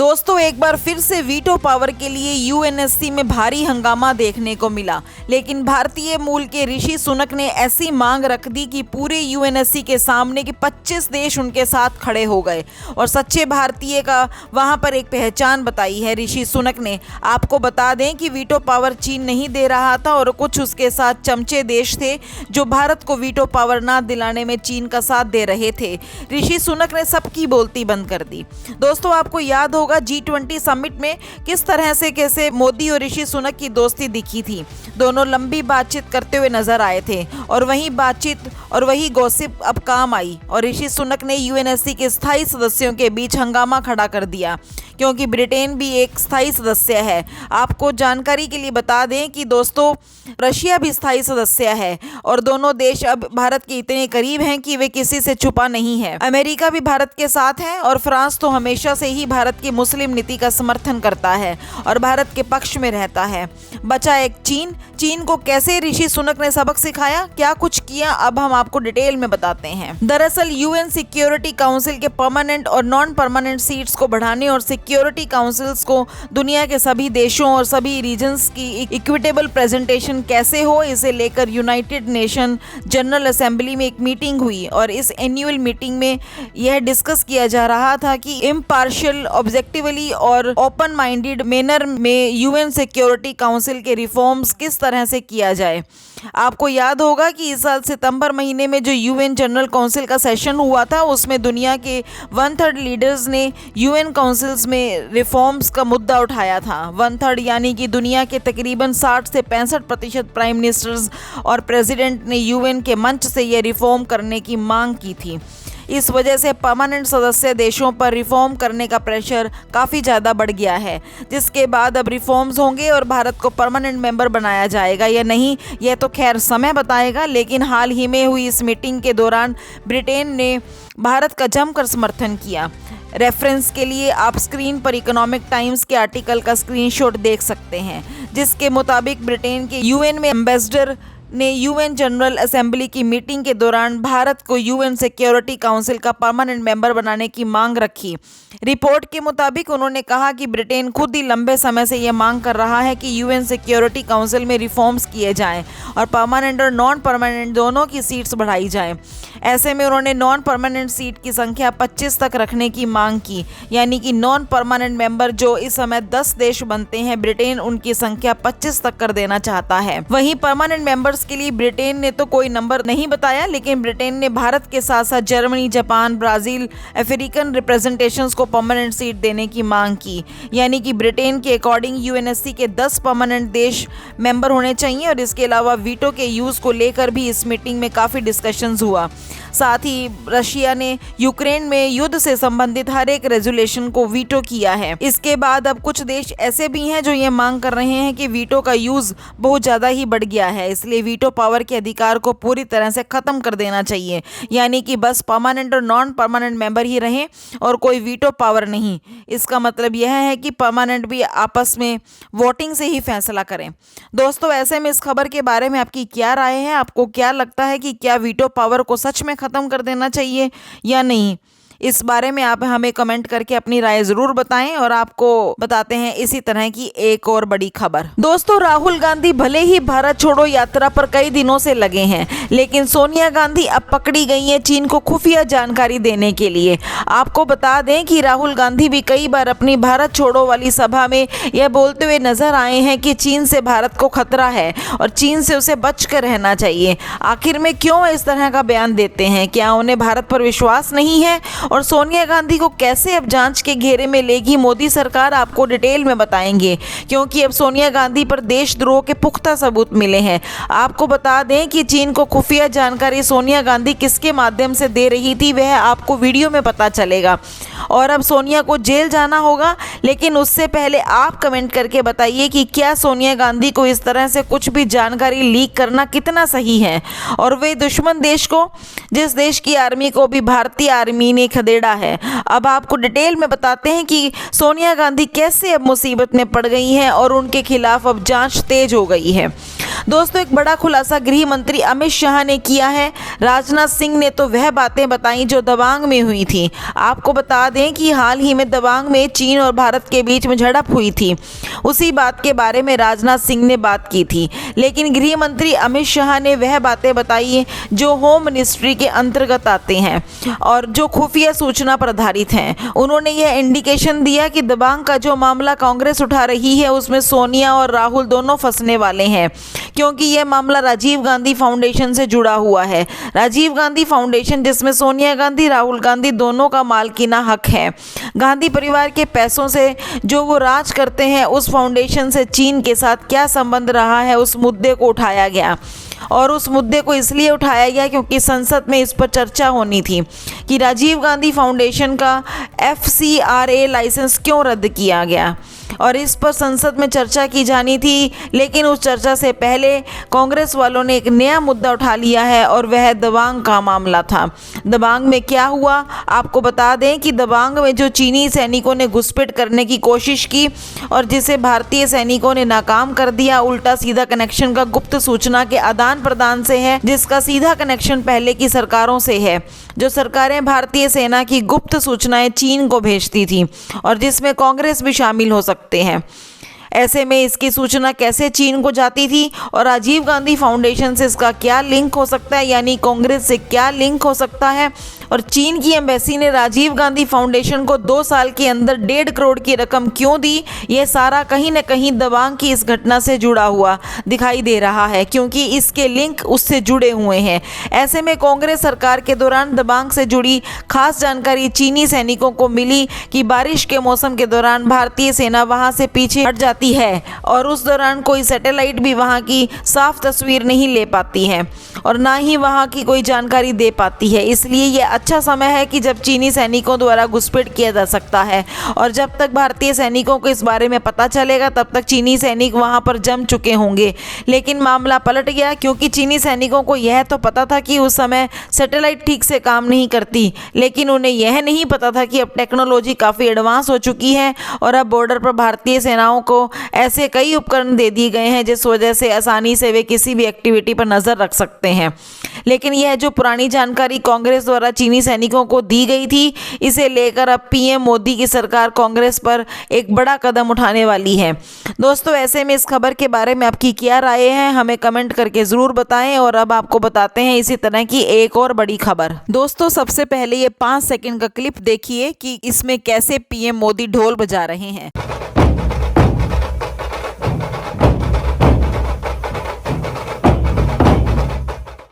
दोस्तों एक बार फिर से वीटो पावर के लिए यूएनएससी में भारी हंगामा देखने को मिला, लेकिन भारतीय मूल के ऋषि सुनक ने ऐसी मांग रख दी कि पूरे यूएनएससी के सामने कि 25 देश उनके साथ खड़े हो गए और सच्चे भारतीय का वहां पर एक पहचान बताई है ऋषि सुनक ने। आपको बता दें कि वीटो पावर चीन नहीं दे रहा था और कुछ उसके साथ चमचे देश थे जो भारत को वीटो पावर ना दिलाने में चीन का साथ दे रहे थे। ऋषि सुनक ने सबकी बोलती बंद कर दी। दोस्तों आपको याद होगा G20 समिट में किस तरह से कैसे मोदी और ऋषि सुनक की दोस्ती दिखी थी। दोनों लंबी बातचीत करते हुए नजर आए थे और वही बातचीत और वही गॉसिप अब काम आई और ऋषि सुनक ने यूएनएससी के स्थायी सदस्यों के बीच हंगामा खड़ा कर दिया, क्योंकि ब्रिटेन भी एक स्थायी सदस्य है। आपको जानकारी के लिए बता दें कि दोस्तों रशिया भी स्थायी सदस्य है और दोनों देश अब भारत के इतने करीब हैं कि वे किसी से छुपा नहीं है। अमेरिका भी भारत के साथ है और फ्रांस तो हमेशा से ही भारत की मुस्लिम नीति का समर्थन करता है और भारत के पक्ष में रहता है। बचा एक चीन को कैसे ऋषि सुनक ने सबक सिखाया, क्या कुछ किया, अब हम आपको डिटेल में बताते हैं। दरअसल यूएन सिक्योरिटी काउंसिल के परमानेंट और नॉन परमानेंट सीट्स को बढ़ाने और सिक्योरिटी काउंसिल्स को दुनिया के सभी देशों और सभी रीजन्स की इक्विटेबल प्रेजेंटेशन कैसे हो, इसे लेकर यूनाइटेड नेशन जनरल असेंबली में एक मीटिंग हुई और इस एनुअल मीटिंग में यह डिस्कस किया जा रहा था कि इम्पार्शियल, ऑब्जेक्टिवली और ओपन माइंडेड मैनर में यूएन सिक्योरिटी काउंसिल के रिफॉर्म्स किस तरह से किया जाए। आपको याद होगा कि इस साल सितंबर महीने में जो यूएन जनरल काउंसिल का सेशन हुआ था उसमें दुनिया के 1/3 लीडर्स ने यूएन काउंसिल्स में रिफॉर्म्स का मुद्दा उठाया था। 1/3 यानी कि दुनिया के तकरीबन 60 से 65% प्राइम मिनिस्टर्स और प्रेसिडेंट ने यूएन के मंच से यह रिफॉर्म करने की मांग की थी। इस वजह से परमानेंट सदस्य देशों पर रिफॉर्म करने का प्रेशर काफ़ी ज़्यादा बढ़ गया है, जिसके बाद अब रिफॉर्म्स होंगे और भारत को परमानेंट मेंबर बनाया जाएगा या नहीं यह तो खैर समय बताएगा। लेकिन हाल ही में हुई इस मीटिंग के दौरान ब्रिटेन ने भारत का जमकर समर्थन किया। रेफरेंस के लिए आप स्क्रीन पर इकोनॉमिक टाइम्स के आर्टिकल का स्क्रीनशॉट देख सकते हैं, जिसके मुताबिक ब्रिटेन के यूएन में एम्बेसडर ने यूएन जनरल असेंबली की मीटिंग के दौरान भारत को यूएन सिक्योरिटी काउंसिल का परमानेंट मेंबर बनाने की मांग रखी। रिपोर्ट के मुताबिक उन्होंने कहा कि ब्रिटेन खुद ही लंबे समय से यह मांग कर रहा है कि यूएन सिक्योरिटी काउंसिल में रिफॉर्म्स किए जाएं और परमानेंट और नॉन परमानेंट दोनों की सीट्स बढ़ाई जाएं। ऐसे में उन्होंने नॉन परमानेंट सीट की संख्या 25 तक रखने की मांग की, यानी कि नॉन परमानेंट मेंबर जो इस समय 10 देश बनते हैं, ब्रिटेन उनकी संख्या 25 तक कर देना चाहता है। वहीं परमानेंट मेंबर्स के लिए ब्रिटेन ने तो कोई नंबर नहीं बताया, लेकिन ब्रिटेन ने भारत के साथ साथ Germany, Japan, Brazil, African representations को परमानेंट सीट देने की मांग की। यानी कि ब्रिटेन के अकॉर्डिंग यूएनएससी के 10 परमानेंट देश मेंबर होने चाहिए और इसके अलावा वीटो के यूज को लेकर भी इस मीटिंग में काफ़ी डिस्कशंस हुआ। साथ ही रशिया ने यूक्रेन में युद्ध से संबंधित हर एक रेजोल्यूशन को वीटो किया है। इसके बाद अब कुछ देश ऐसे भी हैं जो ये मांग कर रहे हैं कि वीटो का यूज बहुत ज़्यादा ही बढ़ गया है, इसलिए वीटो पावर के अधिकार को पूरी तरह से ख़त्म कर देना चाहिए। यानी कि बस परमानेंट और नॉन परमानेंट मेंबर ही रहें और कोई वीटो पावर नहीं। इसका मतलब यह है कि परमानेंट भी आपस में वोटिंग से ही फैसला करें। दोस्तों ऐसे में इस खबर के बारे में आपकी क्या राय है? आपको क्या लगता है कि क्या वीटो पावर को सच में ख़त्म कर देना चाहिए या नहीं? इस बारे में आप हमें कमेंट करके अपनी राय जरूर बताएं और आपको बताते हैं इसी तरह की एक और बड़ी खबर। दोस्तों राहुल गांधी भले ही भारत छोड़ो यात्रा पर कई दिनों से लगे हैं, लेकिन सोनिया गांधी अब पकड़ी गई हैं चीन को खुफिया जानकारी देने के लिए। आपको बता दें कि राहुल गांधी भी कई बार अपनी भारत छोड़ो वाली सभा में यह बोलते हुए नजर आए हैं कि चीन से भारत को खतरा है और चीन से उसे बच कर रहना चाहिए। आखिर में क्यों इस तरह का बयान देते हैं? क्या उन्हें भारत पर विश्वास नहीं है? और सोनिया गांधी को कैसे अब जांच के घेरे में लेगी मोदी सरकार, आपको डिटेल में बताएंगे, क्योंकि अब सोनिया गांधी पर देशद्रोह के पुख्ता सबूत मिले हैं। आपको बता दें कि चीन को खुफिया जानकारी सोनिया गांधी किसके माध्यम से दे रही थी वह आपको वीडियो में पता चलेगा और अब सोनिया को जेल जाना होगा। लेकिन उससे पहले आप कमेंट करके बताइए कि क्या सोनिया गांधी को इस तरह से कुछ भी जानकारी लीक करना कितना सही है और वे दुश्मन देश को, जिस देश की आर्मी को भी भारतीय आर्मी ने छदेड़ा है। अब आपको डिटेल में बताते हैं कि सोनिया गांधी कैसे अब मुसीबत में पड़ गई हैं और उनके खिलाफ अब जांच तेज हो गई है। दोस्तों, एक बड़ा खुलासा गृह मंत्री अमित शाह ने किया है। राजनाथ सिंह ने तो वह बातें बताई जो दबांग में हुई थी। आपको बता दें कि हाल ही में दबांग में चीन और भारत के बीच में झड़प हुई थी। उसी बात के बारे में राजनाथ सिंह ने बात की थी, लेकिन गृह मंत्री अमित शाह ने वह बातें बताई जो होम मिनिस्ट्री के अंतर्गत आते हैं और जो खुफिया सूचना पर आधारित हैं। उन्होंने यह इंडिकेशन दिया कि दबांग का जो मामला कांग्रेस उठा रही है उसमें सोनिया और राहुल दोनों फंसने वाले हैं, क्योंकि यह मामला राजीव गांधी फाउंडेशन से जुड़ा हुआ है। राजीव गांधी फाउंडेशन जिसमें सोनिया गांधी, राहुल गांधी दोनों का मालकीना हक है। गांधी परिवार के पैसों से जो वो राज करते हैं, उस फाउंडेशन से चीन के साथ क्या संबंध रहा है, उस मुद्दे को उठाया गया। और उस मुद्दे को इसलिए उठाया गया क्योंकि संसद में इस पर चर्चा होनी थी कि राजीव गांधी फाउंडेशन का FCRA लाइसेंस क्यों रद्द किया गया, और इस पर संसद में चर्चा की जानी थी। लेकिन उस चर्चा से पहले कांग्रेस वालों ने एक नया मुद्दा उठा लिया है और वह दबांग का मामला था। दबांग में क्या हुआ, आपको बता दें कि दबांग में जो चीनी सैनिकों ने घुसपैठ करने की कोशिश की और जिसे भारतीय सैनिकों ने नाकाम कर दिया, उल्टा सीधा कनेक्शन का गुप्त सूचना के आदान प्रदान से है, जिसका सीधा कनेक्शन पहले की सरकारों से है, जो सरकारें भारतीय सेना की गुप्त सूचनाएं चीन को भेजती थी और जिसमें कांग्रेस भी शामिल हो सकते हैं। ऐसे में इसकी सूचना कैसे चीन को जाती थी और राजीव गांधी फाउंडेशन से इसका क्या लिंक हो सकता है, यानी कांग्रेस से क्या लिंक हो सकता है, और चीन की एम्बेसी ने राजीव गांधी फाउंडेशन को 2 साल के अंदर 1.5 करोड़ की रकम क्यों दी, यह सारा कहीं न कहीं दबांग की इस घटना से जुड़ा हुआ दिखाई दे रहा है, क्योंकि इसके लिंक उससे जुड़े हुए हैं। ऐसे में कांग्रेस सरकार के दौरान दबांग से जुड़ी खास जानकारी चीनी सैनिकों को मिली कि बारिश के मौसम के दौरान भारतीय सेना वहां से पीछे हट जाती है और उस दौरान कोई सैटेलाइट भी वहां की साफ तस्वीर नहीं ले पाती है और ना ही वहां की कोई जानकारी दे पाती है। इसलिए यह अच्छा समय है कि जब चीनी सैनिकों द्वारा घुसपैठ किया जा सकता है, और जब तक भारतीय सैनिकों को इस बारे में पता चलेगा तब तक चीनी सैनिक वहां पर जम चुके होंगे। लेकिन मामला पलट गया, क्योंकि चीनी सैनिकों को यह तो पता था कि उस समय सैटेलाइट ठीक से काम नहीं करती, लेकिन उन्हें यह नहीं पता था कि अब टेक्नोलॉजी काफ़ी एडवांस हो चुकी है और अब बॉर्डर पर भारतीय सेनाओं को ऐसे कई उपकरण दे दिए गए हैं जिस वजह से आसानी से वे किसी भी एक्टिविटी पर नज़र रख सकते हैं। लेकिन यह जो पुरानी जानकारी कांग्रेस द्वारा चीनी सैनिकों को दी गई थी, इसे लेकर अब PM मोदी की सरकार कांग्रेस पर एक बड़ा कदम उठाने वाली है। दोस्तों, ऐसे में इस खबर के बारे में आपकी क्या राय है, हमें कमेंट करके ज़रूर बताएं। और अब आपको बताते हैं इसी तरह की एक और बड़ी खबर। दोस्तों, सबसे पहले ये 5 सेकंड का क्लिप देखिए कि इसमें कैसे PM मोदी ढोल बजा रहे हैं।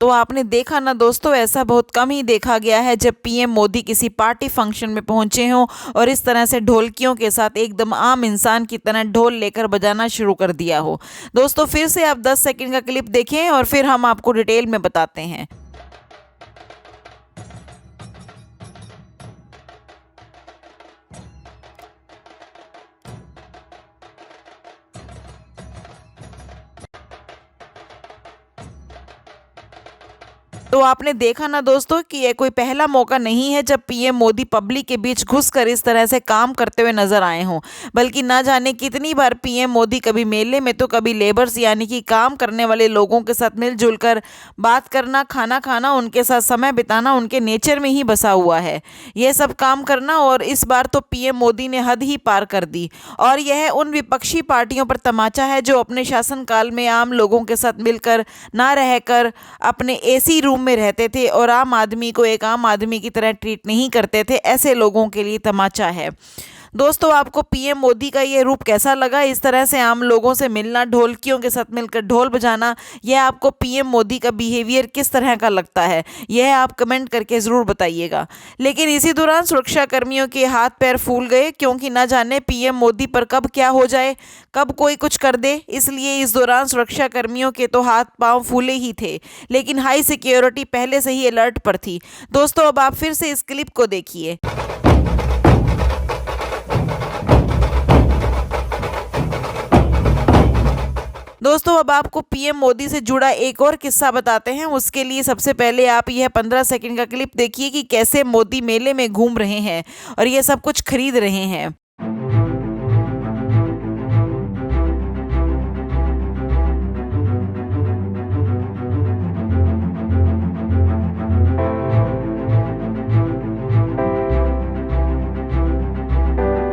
तो आपने देखा ना दोस्तों, ऐसा बहुत कम ही देखा गया है जब PM मोदी किसी पार्टी फंक्शन में पहुंचे हों और इस तरह से ढोलकियों के साथ एकदम आम इंसान की तरह ढोल लेकर बजाना शुरू कर दिया हो। दोस्तों, फिर से आप 10 सेकंड का क्लिप देखें और फिर हम आपको डिटेल में बताते हैं। तो आपने देखा ना दोस्तों कि ये कोई पहला मौका नहीं है जब PM मोदी पब्लिक के बीच घुसकर इस तरह से काम करते हुए नजर आए हों, बल्कि ना जाने कितनी बार PM मोदी कभी मेले में तो कभी लेबर्स यानी कि काम करने वाले लोगों के साथ मिलजुल कर बात करना, खाना खाना, उनके साथ समय बिताना उनके नेचर में ही बसा हुआ है, ये सब काम करना। और इस बार तो PM मोदी ने हद ही पार कर दी और यह उन विपक्षी पार्टियों पर तमाचा है जो अपने शासनकाल में आम लोगों के साथ मिलकर ना रहकर अपने AC रूम में रहते थे और आम आदमी को एक आम आदमी की तरह ट्रीट नहीं करते थे। ऐसे लोगों के लिए तमाचा है। दोस्तों, आपको PM मोदी का ये रूप कैसा लगा, इस तरह से आम लोगों से मिलना, ढोलकियों के साथ मिलकर ढोल बजाना, यह आपको PM मोदी का बिहेवियर किस तरह का लगता है, यह आप कमेंट करके ज़रूर बताइएगा। लेकिन इसी दौरान सुरक्षा कर्मियों के हाथ पैर फूल गए, क्योंकि न जाने PM मोदी पर कब क्या हो जाए, कब कोई कुछ कर दे। इसलिए इस दौरान सुरक्षा कर्मियों के तो हाथ पांव फूले ही थे, लेकिन हाई सिक्योरिटी पहले से ही अलर्ट पर थी। दोस्तों, अब आप फिर से इस क्लिप को देखिए। दोस्तों अब आपको पीएम मोदी से जुड़ा एक और किस्सा बताते हैं। उसके लिए सबसे पहले आप यह 15 सेकंड का क्लिप देखिए कि कैसे मोदी मेले में घूम रहे हैं और ये सब कुछ खरीद रहे हैं।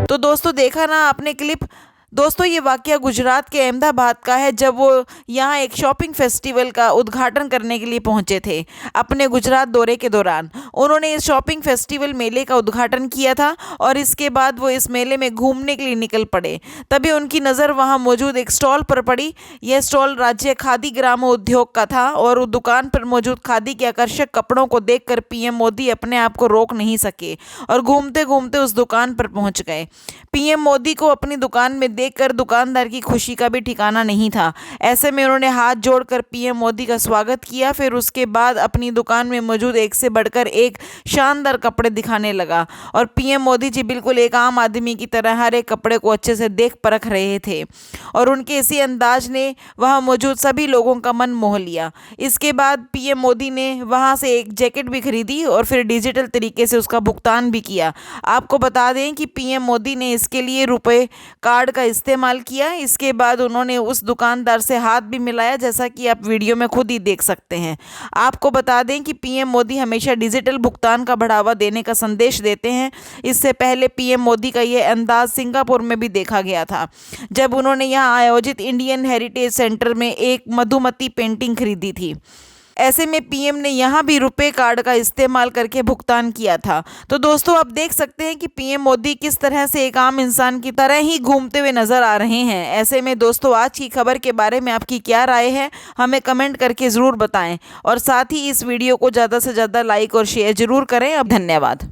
तो दोस्तों देखा ना आपने क्लिप। दोस्तों ये वाकया गुजरात के अहमदाबाद का है, जब वो यहाँ एक शॉपिंग फेस्टिवल का उद्घाटन करने के लिए पहुँचे थे। अपने गुजरात दौरे के दौरान उन्होंने इस शॉपिंग फेस्टिवल मेले का उद्घाटन किया था और इसके बाद वो इस मेले में घूमने के लिए निकल पड़े। तभी उनकी नज़र वहाँ मौजूद एक स्टॉल पर पड़ी। यह स्टॉल राज्य खादी ग्रामोद्योग का था और उस दुकान पर मौजूद खादी के आकर्षक कपड़ों को देखकर पीएम मोदी अपने आप को रोक नहीं सके और घूमते घूमते उस दुकान पर पहुँच गए। पीएम मोदी को अपनी दुकान में देखकर दुकानदार की खुशी का भी ठिकाना नहीं था। ऐसे में उन्होंने हाथ जोड़कर पीएम मोदी का स्वागत किया। फिर उसके बाद अपनी दुकान में मौजूद एक से बढ़कर एक शानदार कपड़े दिखाने लगा और पीएम मोदी जी बिल्कुल एक आम आदमी की तरह हर एक कपड़े को अच्छे से देख परख रहे थे और उनके इसी अंदाज ने वहाँ मौजूद सभी लोगों का मन मोह लिया। इसके बाद पीएम मोदी ने वहाँ से एक जैकेट भी खरीदी और फिर डिजिटल तरीके से उसका भुगतान भी किया। आपको बता दें कि पीएम मोदी ने इसके लिए रुपए कार्ड का इस्तेमाल किया। इसके बाद उन्होंने उस दुकानदार से हाथ भी मिलाया, जैसा कि आप वीडियो में खुद ही देख सकते हैं। आपको बता दें कि पीएम मोदी हमेशा डिजिटल भुगतान का बढ़ावा देने का संदेश देते हैं। इससे पहले पीएम मोदी का ये अंदाज सिंगापुर में भी देखा गया था, जब उन्होंने यहाँ आयोजित इंडियन हेरिटेज सेंटर में एक मधुमती पेंटिंग खरीदी थी। ऐसे में पीएम ने यहाँ भी रुपए कार्ड का इस्तेमाल करके भुगतान किया था। तो दोस्तों आप देख सकते हैं कि पीएम मोदी किस तरह से एक आम इंसान की तरह ही घूमते हुए नजर आ रहे हैं। ऐसे में दोस्तों आज की खबर के बारे में आपकी क्या राय है, हमें कमेंट करके ज़रूर बताएं और साथ ही इस वीडियो को ज़्यादा से ज़्यादा लाइक और शेयर ज़रूर करें। अब धन्यवाद।